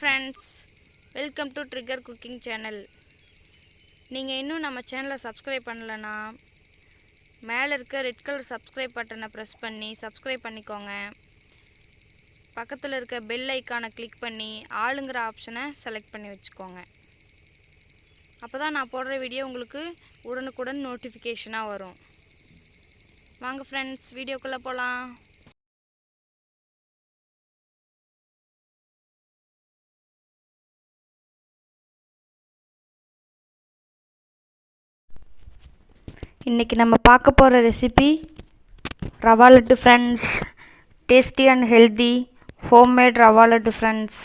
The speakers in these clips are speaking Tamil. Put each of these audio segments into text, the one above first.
Friends, welcome to trigger cooking channel. நீங்கள் இன்னும் நம்ம சேனலை சப்ஸ்கிரைப் பண்ணலன்னா மேலே இருக்க ரெட் கலர் சப்ஸ்கிரைப் பட்டனை ப்ரெஸ் பண்ணி சப்ஸ்கிரைப் பண்ணிக்கோங்க. பக்கத்தில் இருக்க பெல் ஐக்கானை கிளிக் பண்ணி ஆளுங்கிற ஆப்ஷனை செலக்ட் பண்ணி வச்சுக்கோங்க. அப்போ தான் நான் போடுற வீடியோ உங்களுக்கு உடனுக்குடன் நோட்டிஃபிகேஷனாக வரும். வாங்க ஃப்ரெண்ட்ஸ், வீடியோக்குள்ளே போகலாம். இன்றைக்கி நம்ம பார்க்க போகிற recipe rava laddu friends. Tasty and healthy homemade rava laddu friends.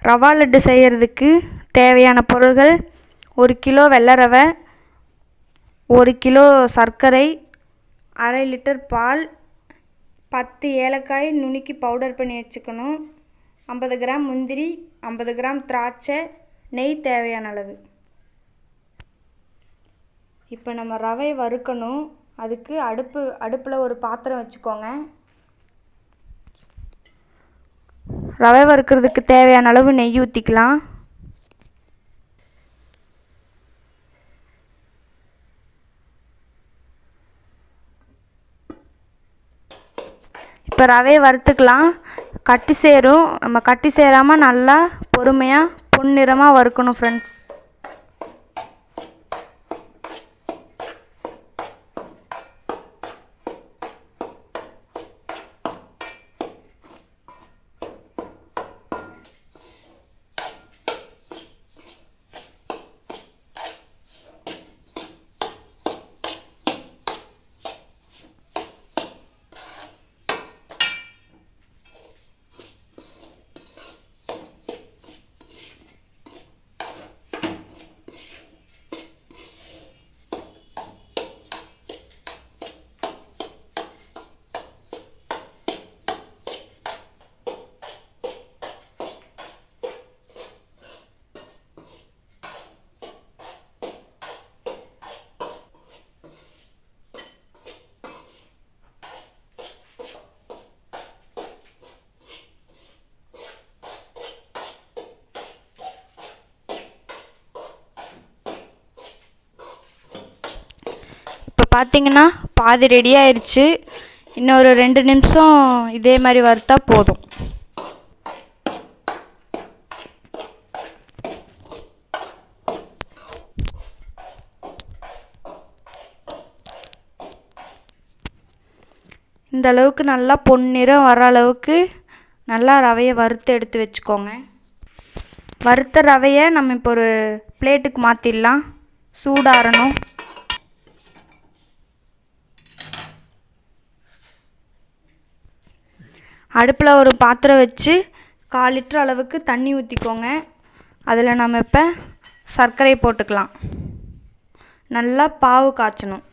Rava laddu செய்கிறதுக்கு தேவையான பொருள்கள்: 1 கிலோ வெள்ளை ரவை, 1 கிலோ சர்க்கரை, 1/2 லிட்டர் பால், 10 ஏலக்காய் நுணுக்கி பவுடர் பண்ணி வச்சுக்கணும், 50 கிராம் முந்திரி, 50 கிராம் திராட்சை, நெய் தேவையான அளவு. இப்போ நம்ம ரவையை வறுக்கணும். அதுக்கு அடுப்பில் ஒரு பாத்திரம் வச்சுக்கோங்க. ரவை வறுக்கிறதுக்கு தேவையான அளவு நெய் ஊற்றிக்கலாம். இப்போ ரவையை வறுத்துக்கலாம். கட்டி சேரும். நம்ம கட்டி சேராமல் நல்லா பொறுமையாக பொன்னிறமாக வறுக்கணும் ஃப்ரெண்ட்ஸ். இப்போ பார்த்தீங்கன்னா பாதி ரெடி ஆயிடுச்சு. இன்னொரு 2 நிமிஷம் இதே மாதிரி வறுத்தா போதும். இந்த அளவுக்கு நல்லா பொன்னிறம் வர அளவுக்கு நல்லா ரவையை வறுத்து எடுத்து வச்சுக்கோங்க. வறுத்த ரவையை நம்ம இப்போ ஒரு பிளேட்டுக்கு மாற்றிடலாம். சூடாறணும். அடுப்பில் ஒரு பாத்திரம் வச்சு 1/4 லிட்டர் அளவுக்கு தண்ணி ஊற்றிக்கோங்க. அதில் நம்ம இப்போ சர்க்கரை போட்டுக்கலாம். நல்லா பாவு காய்ச்சணும்.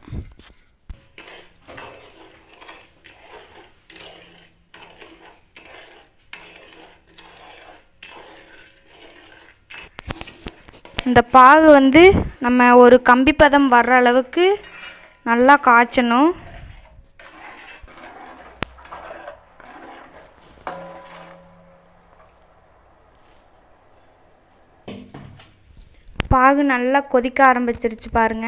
இந்த பாகு நம்ம ஒரு கம்பி பதம் வர்ற அளவுக்கு நல்லா காய்ச்சணும். பாகு நல்லா கொதிக்க ஆரம்பிச்சிருச்சு பாருங்க.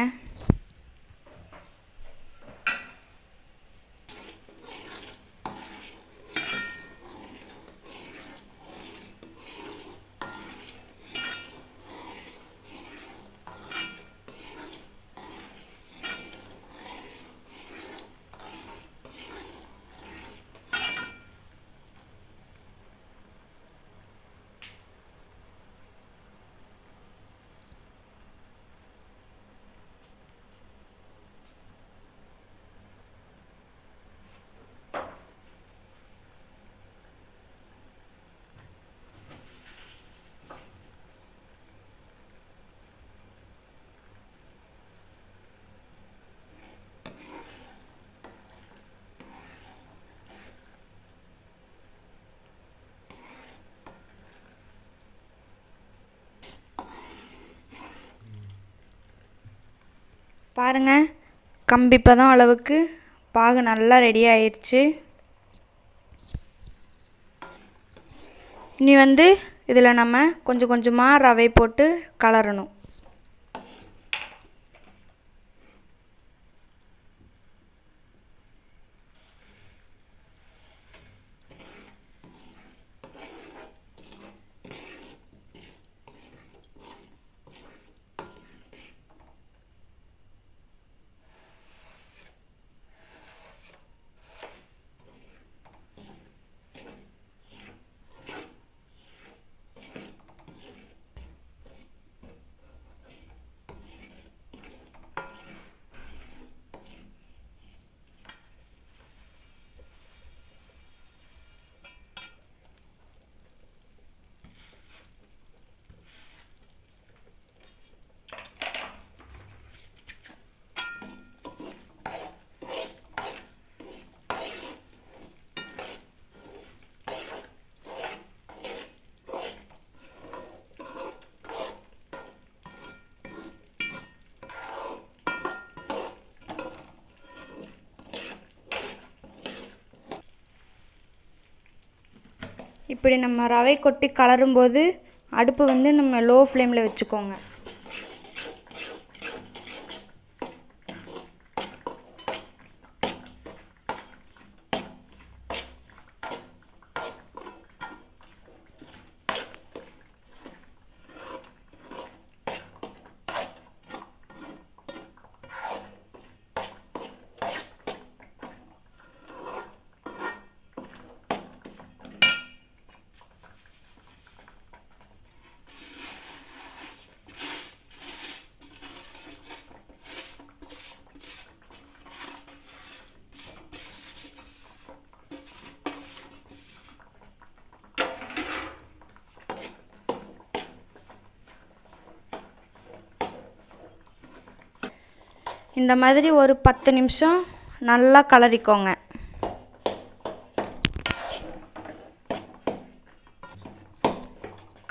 பாருங்கள், கம்பி பதம் அளவுக்கு பாகு நல்லா ரெடி ஆயிடுச்சு. இனி வந்து இதில் நம்ம கொஞ்சம் கொஞ்சமாக ரவை போட்டு கலரணும். இப்படி நம்ம ரவை கொட்டி கலரும்போது அடுப்பு வந்து நம்ம லோ ஃப்ளேமில் வச்சுக்கோங்க. இந்த மாதிரி ஒரு 10 நிமிஷம் நல்லா கலரிக்கோங்க.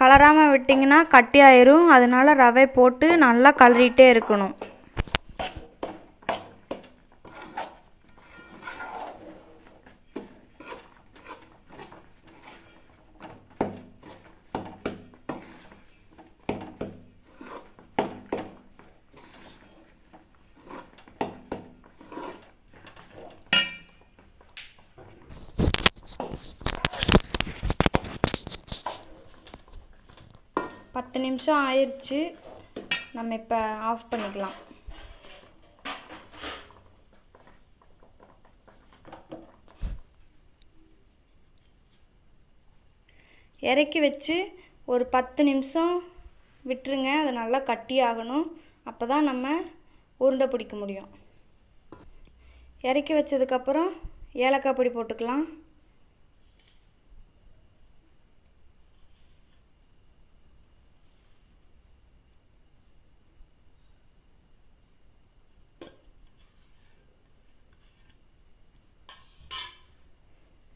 கலராமல் விட்டிங்கன்னா கட்டி ஆயிரும். அதனால ரவை போட்டு நல்லா கலரிட்டே இருக்கணும். பத்து நிமிஷம் ஆயிடுச்சு. நம்ம இப்போ ஆஃப் பண்ணிக்கலாம். இறக்கி வச்சு ஒரு 10 நிமிஷம் விட்டுருங்க. அது நல்லா கட்டி ஆகணும். அப்போ தான் நம்ம உருண்டை பிடிக்க முடியும். இறக்கி வச்சதுக்கப்புறம் ஏலக்காய் பொடி போட்டுக்கலாம்.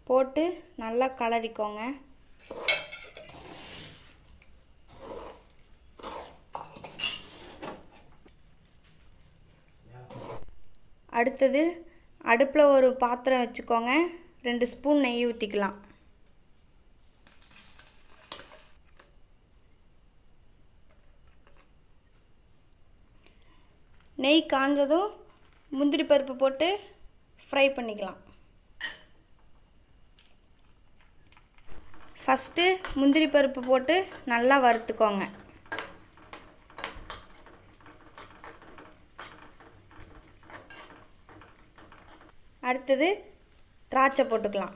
போட்டு நல்லா கலரிக்கோங்க. அடுத்தது அடுப்பில் ஒரு பாத்திரம் வச்சுக்கோங்க. 2 ஸ்பூன் நெய் ஊற்றிக்கலாம். நெய் காஞ்சதும் முந்திரி பருப்பு போட்டு ஃப்ரை பண்ணிக்கலாம். ஃபஸ்ட்டு முந்திரி பருப்பு போட்டு நல்லா வறுத்துக்கோங்க. அடுத்தது திராட்சை போட்டுக்கலாம்.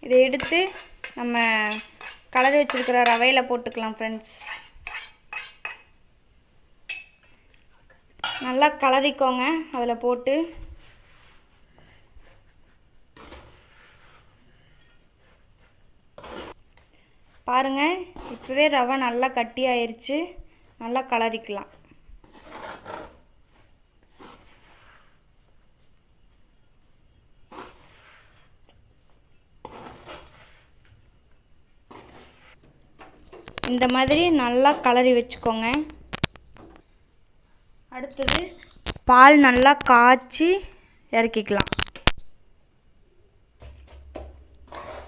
இதை எடுத்து நம்ம கலரி வச்சிருக்கிற ரவையில் போட்டுக்கலாம் ஃப்ரெண்ட்ஸ். நல்லா கலரிக்கோங்க. அதில் போட்டு பாருங்கள், இப்போவே ரவை நல்லா கட்டி ஆயிடுச்சு. நல்லா கலரிக்கலாம். இந்த மாதிரி நல்லா கலரி வச்சுக்கோங்க. அடுத்தது பால் நல்லா காய்ச்சி இறக்கிக்கலாம்.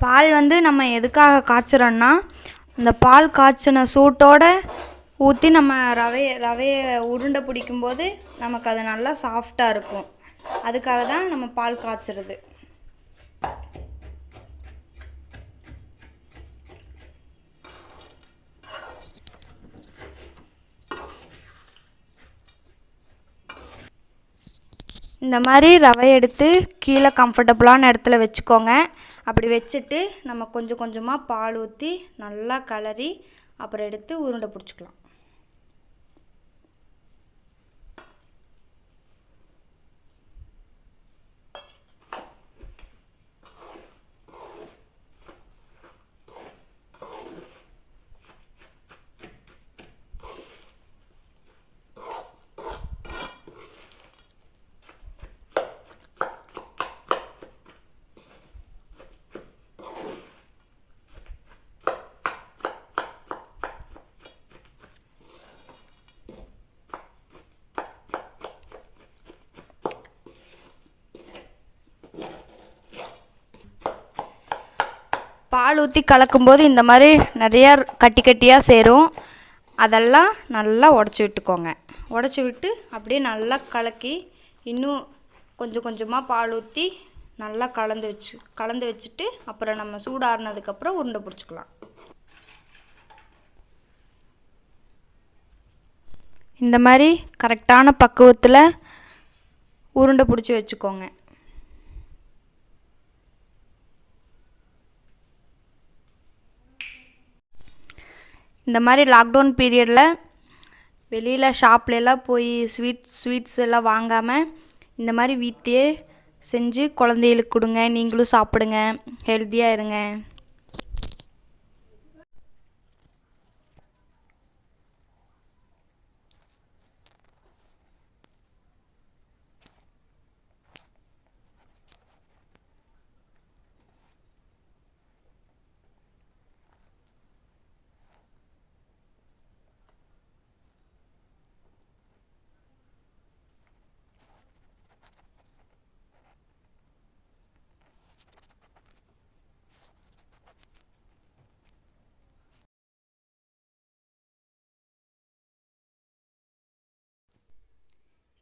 பால் நம்ம எதுக்காக காய்ச்சுறோன்னா, இந்த பால் காய்ச்சின சூட்டோட ஊற்றி நம்ம ரவையை உருண்டை பிடிக்கும்போது நமக்கு அது நல்லா சாஃப்டாக இருக்கும். அதுக்காக தான் நம்ம பால் காய்ச்சுறது. இந்த மாதிரி ரவை எடுத்து கீழே கம்ஃபர்டபுளான இடத்துல வச்சுக்கோங்க. அப்படி வச்சுட்டு நம்ம கொஞ்சம் கொஞ்சமாக பால் ஊற்றி நல்லா கலரி அப்புறம் எடுத்து உருண்டை பிடிச்சிக்கலாம். பால் ஊற்றி கலக்கும்போது இந்த மாதிரி நிறையா கட்டி கட்டியாக சேரும். அதெல்லாம் நல்லா உடச்சி விட்டுக்கோங்க. உடச்சி விட்டு அப்படியே நல்லா கலக்கி இன்னும் கொஞ்சம் கொஞ்சமாக பால் ஊற்றி நல்லா கலந்து வச்சுட்டு அப்புறம் நம்ம சூடாறினதுக்கப்புறம் உருண்டை பிடிச்சிக்கலாம். இந்த மாதிரி கரெக்டான பக்குவத்தில் உருண்டை பிடிச்சி வச்சுக்கோங்க. இந்த மாதிரி லாக்டவுன் பீரியடில் வெளியில் ஷாப்லலாம் போய் ஸ்வீட்ஸ் எல்லாம் வாங்காமல் இந்த மாதிரி வீட்டிலே செஞ்சு குழந்தைகளுக்கு கொடுங்க. நீங்களும் சாப்பிடுங்க. ஹெல்த்தியாக இருங்க.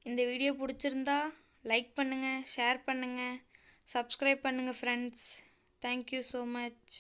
இந்த வீடியோ பிடிச்சிருந்தா லைக் பண்ணுங்கள், ஷேர் பண்ணுங்கள், சப்ஸ்கிரைப் பண்ணுங்கள் ஃப்ரெண்ட்ஸ். Thank you so much.